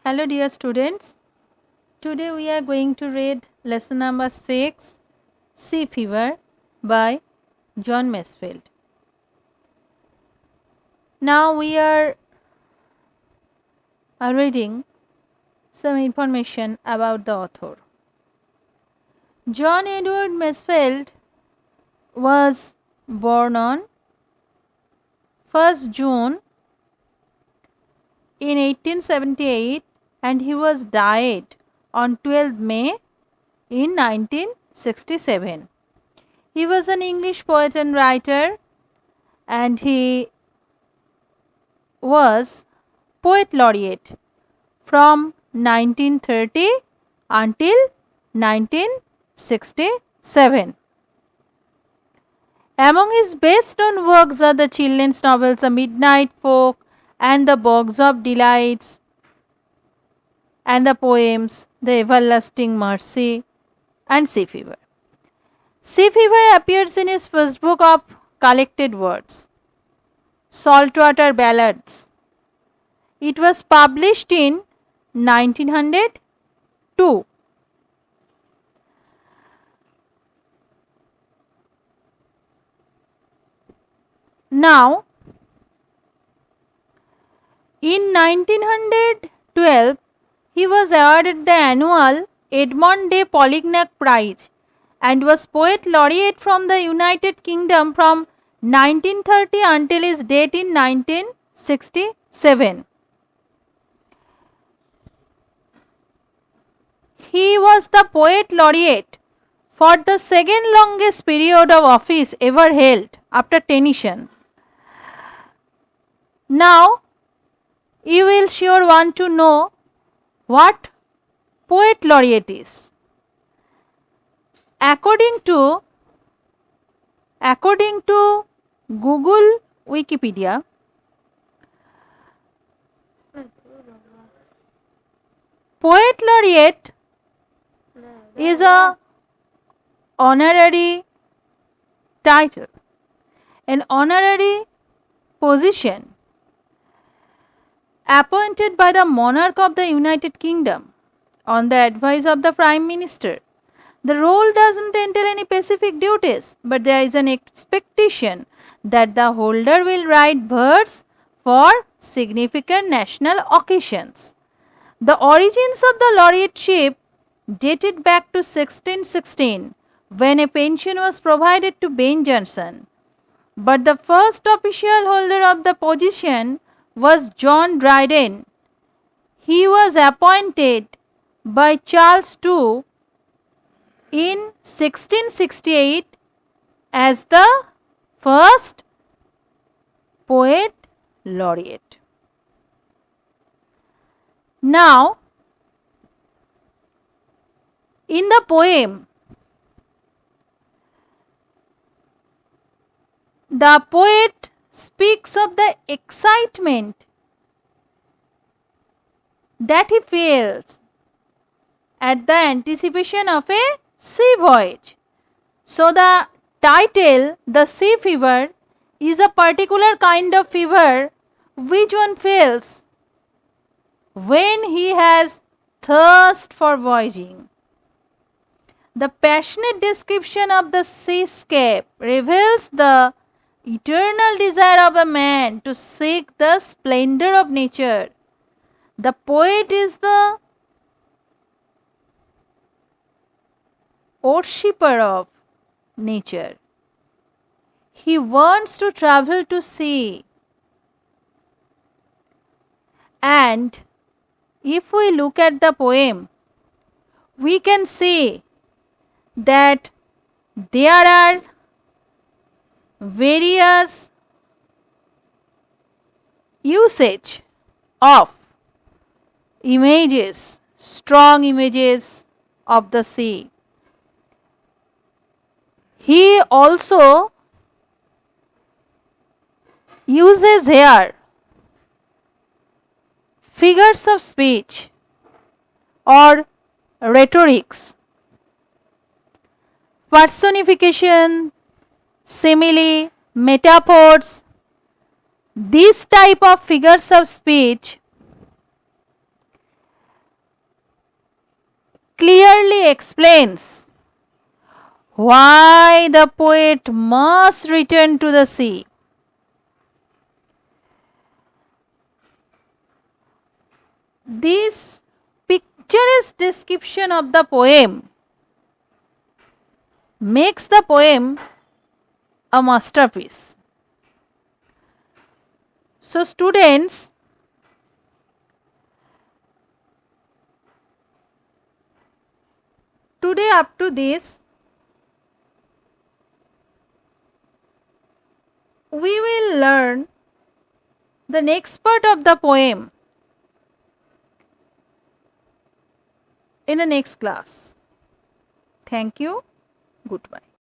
Hello dear students, today we are going to read lesson number 6, Sea Fever by John Masefield. Now we are reading some information about the author. John Edward Masefield was born on 1st June in 1878 and he was died on 12th May in 1967. He was an English poet and writer, and he was poet laureate from 1930 until 1967. Among his best known works are the children's novels The Midnight Folk and The Bogs of Delights, and the poems The Everlasting Mercy and Sea Fever. Sea Fever appears in his first book of collected words, Saltwater Ballads. It was published in 1902. Now, in 1912, he was awarded the annual Edmond de Polignac Prize and was poet laureate from the United Kingdom from 1930 until his death in 1967. He was the poet laureate for the second longest period of office ever held after Tennyson. Now, you will sure want to know what poet laureate is. According to Google Wikipedia, poet laureate is a honorary title, an honorary position appointed by the monarch of the United Kingdom on the advice of the Prime Minister. The role doesn't entail any specific duties, but there is an expectation that the holder will write verse for significant national occasions. The origins of the laureateship dated back to 1616, when a pension was provided to Ben Jonson. But the first official holder of the position was John Dryden. He was appointed by Charles II in 1668 as the first poet laureate. Now, in the poem, the poet speaks of the excitement that he feels at the anticipation of a sea voyage. So, the title, The Sea Fever, is a particular kind of fever which one feels when he has thirst for voyaging. The passionate description of the seascape reveals the eternal desire of a man to seek the splendor of nature. The poet is the worshipper of nature. He wants to travel to sea. And if we look at the poem, we can see that there are various usage of images, strong images of the sea. He also uses here figures of speech or rhetorics, personification, simile, metaphors. These type of figures of speech clearly explains why the poet must return to the sea. This picturesque description of the poem makes the poem a masterpiece. So, students, today up to this, we will learn the next part of the poem in the next class. Thank you. Goodbye.